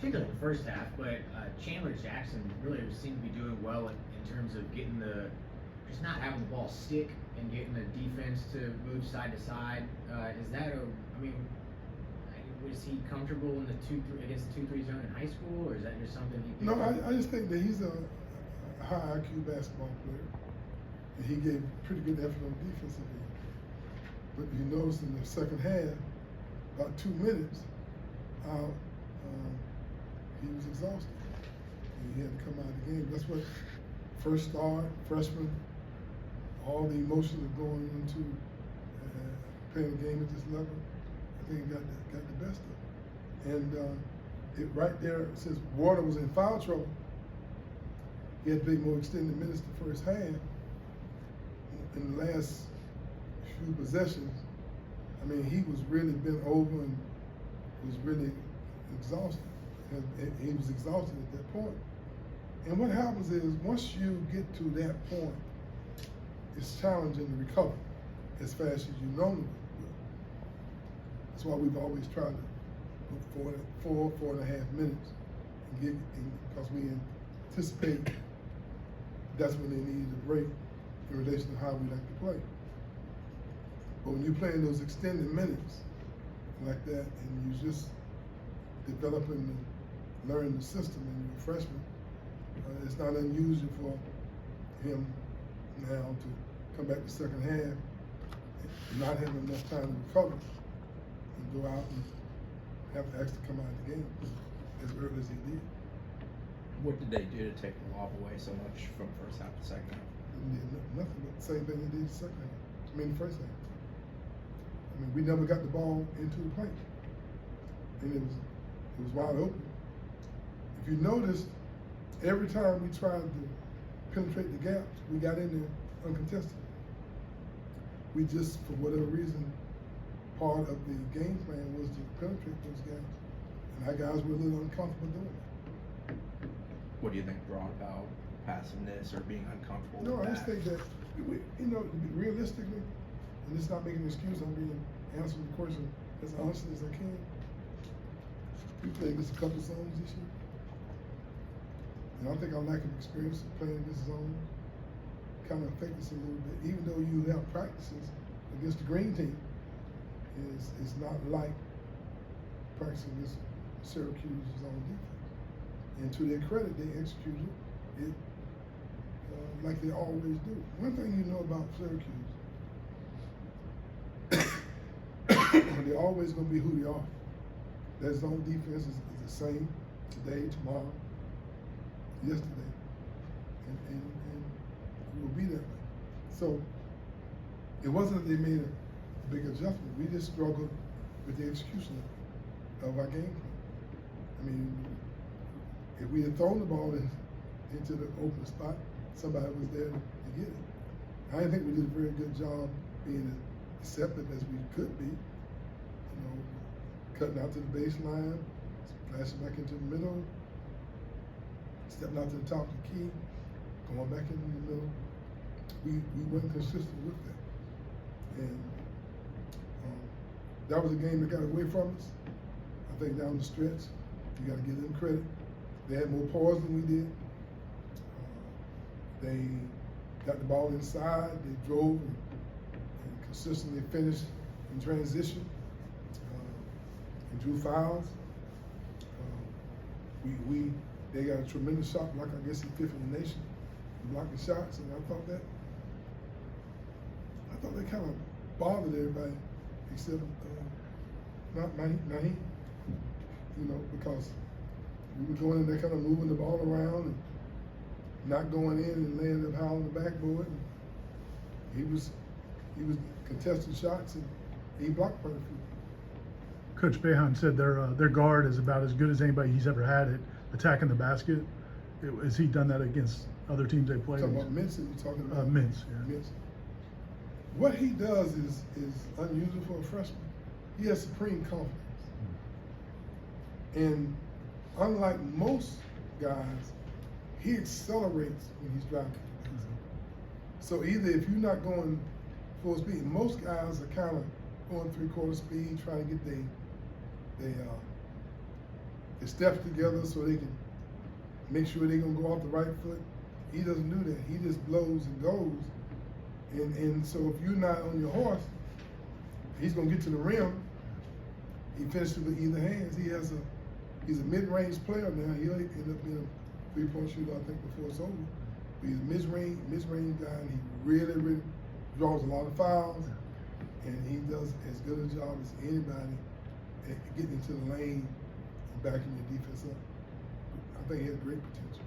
particularly in the first half, but Chandler Jackson really seemed to be doing well in terms of getting just not having the ball stick and getting the defense to move side to side. Is that was he comfortable in the 2-3 against the 2-3 zone in high school, or is that just something he? No, I just think that he's a high IQ basketball player, and he gave pretty good effort on the defensive end. But you notice in the second half, about 2 minutes out, he was exhausted. And he had to come out of the game. That's what first start, freshman, all the emotions of going into playing a game at this level. I think he got the best of it. And it right there, since Water was in foul trouble, he had to play more extended minutes the first half. In the last few possessions, I mean, he was really bent over and was really exhausted. And he was exhausted at that point. And what happens is, once you get to that point, it's challenging to recover as fast as you normally will. That's why we've always tried to go 4.5 minutes, because we anticipate that's when they needed a break in relation to how we like to play. But when you're playing those extended minutes like that, and you're just developing and learning the system, and you're a freshman, it's not unusual for him now to come back the second half and not have enough time to recover and go out and have to actually come out of the game as early as he did. What did they do to take the lob away so much from the first half to the second half? They did nothing but the same thing they did the second half. The first half. We never got the ball into the paint, and it was wide open. If you noticed, every time we tried to penetrate the gaps, we got in there uncontested. We just, for whatever reason, part of the game plan was to penetrate those gaps, and our guys were a little uncomfortable doing it. What do you think brought about passiveness or being uncomfortable? No, with I just that? think that, realistically, and it's not making an excuse, I'm answering the question as honestly as I can. We played this a couple zones this year. And I think our lack of experience of playing this zone kind of affected us a little bit. Even though you have practices against the green team, it's not like practicing against Syracuse zone defense. And to their credit, they executed it like they always do. One thing you know about Syracuse, they're always going to be who they are. Their zone defense is the same today, tomorrow, yesterday, and it will be that way. So it wasn't that they made a big adjustment. We just struggled with the execution of our game plan. If we had thrown the ball into the open spot, somebody was there to get it. I didn't think we did a very good job being as deceptive as we could be. Cutting out to the baseline, flashing back into the middle, stepping out to the top of the key, going back into the middle. We weren't consistent with that. And that was a game that got away from us. I think down the stretch, you got to give them credit. They had more pause than we did. They got the ball inside, they drove and consistently finished in transition. And drew fouls. They got a tremendous shot block, I guess, in fifth in the nation, blocking shots, and I thought that kind of bothered everybody, except not Naheem, because we were going in there kind of moving the ball around and not going in and laying up high on the backboard. And he was contesting shots and he blocked quite a few. Coach Behan said their guard is about as good as anybody he's ever had at attacking the basket. Has he done that against other teams they played? Talking about Mintz, you're talking about Mintz, yeah. Mintz. What he does is unusual for a freshman. He has supreme confidence. And unlike most guys, he accelerates when he's driving. So either if you're not going full speed, most guys are kind of going 3/4 speed, trying to get their steps together so they can make sure they're gonna go off the right foot. He doesn't do that. He just blows and goes. And so if you're not on your horse, he's gonna get to the rim. He finishes with either hands. He's a mid-range player now. He'll end up being a three-point shooter, I think, before it's over. But he's a mid-range guy, and he really draws a lot of fouls, and he does as good a job as anybody at getting into the lane and backing your defense up. I think he has great potential.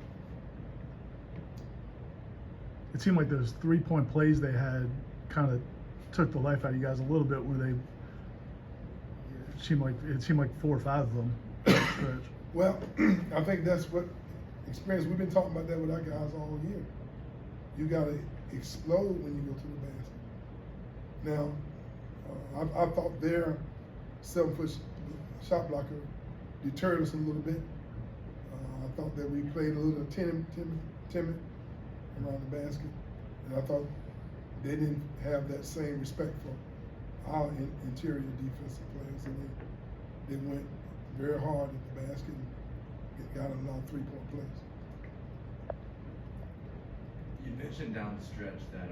It seemed like those 3-point plays they had kind of took the life out of you guys a little bit, where it seemed like 4 or 5 of them. Well, I think that's what experience. We've been talking about that with our guys all year. You got to explode when you go to the basket. Now, I thought their 7-foot shot blocker deterred us a little bit. I thought that we played a little timid around the basket, and I thought they didn't have that same respect for our interior defensive players, and they went very hard at the basket and got a lot of 3-point plays. You mentioned down the stretch that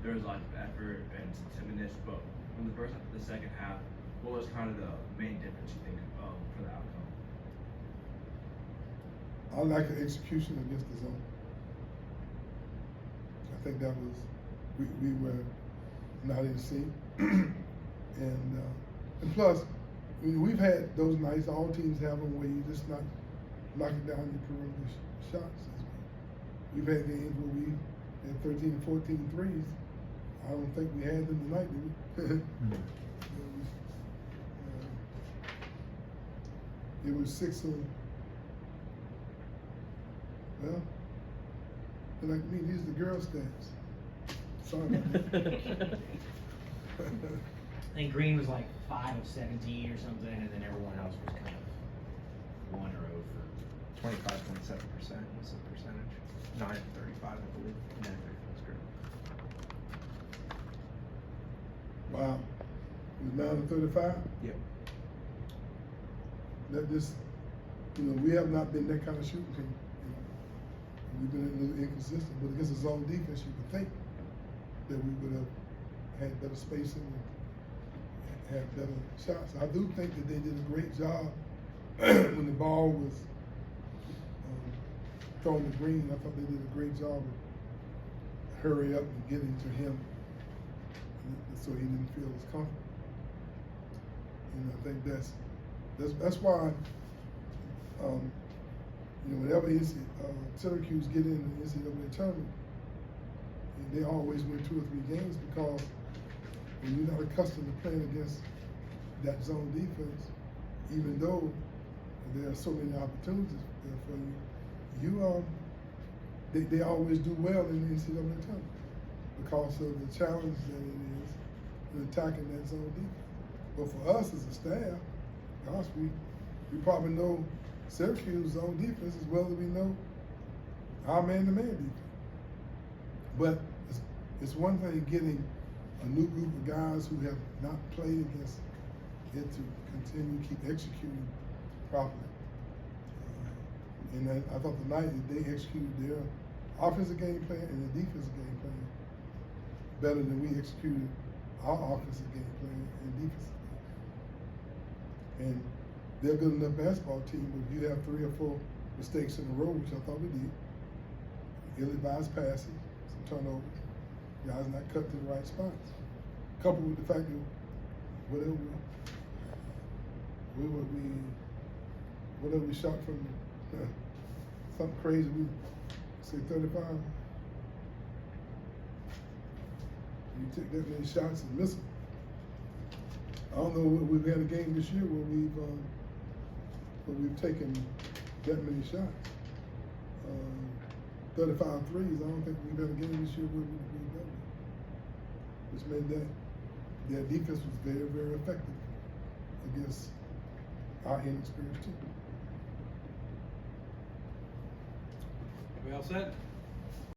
there was a lot of effort and timidness, but from the first half to the second half, what was kind of the main difference you think for the outcome? I like the execution against the zone. I think that was we were not in sync, and plus we've had those nights. All teams have them where you just not knocking down your perimeter shots. We've had games where we had 13 or 14 threes. I don't think we had them tonight, did we? It was 6 of, well, they're like me, these are the girl stats. Sorry about that. I think Green was like 5 of 17 or something, and then everyone else was kind of 1 or 0 for 25.7% was the percentage. 9 of 35, I believe. And then that's great. Wow. It was 9 of 35? Yep. That just, we have not been that kind of shooting team. We've been a little inconsistent, but against a zone defense, you would think that we would have had better spacing and had better shots. I do think that they did a great job when the ball was thrown to Green. I thought they did a great job of hurry up and getting to him, so he didn't feel as comfortable. And I think that's why, whenever Syracuse get in the NCAA tournament, they always win 2 or 3 games, because when you're not accustomed to playing against that zone defense, even though there are so many opportunities there for you, they always do well in the NCAA tournament because of the challenge that it is in attacking that zone defense. But for us as a staff, gosh, we probably know Syracuse zone defense as well as we know our man-to-man defense. But it's one thing getting a new group of guys who have not played against it to continue to keep executing properly. And I thought tonight that they executed their offensive game plan and their defensive game plan better than we executed our offensive game plan and defensive game. And they're a good enough basketball team, but if you have 3 or 4 mistakes in a row, which I thought we did, ill-advised passes, some turnovers, guys not cut to the right spots, coupled with the fact that whatever we shot from something crazy, we say 35. You take that many shots and miss them. I don't know if we've had a game this year where we've taken that many shots. 35 threes. I don't think we've had a game this year where we've done that. Which meant that their defense was very, very effective against our inexperienced team. We all set?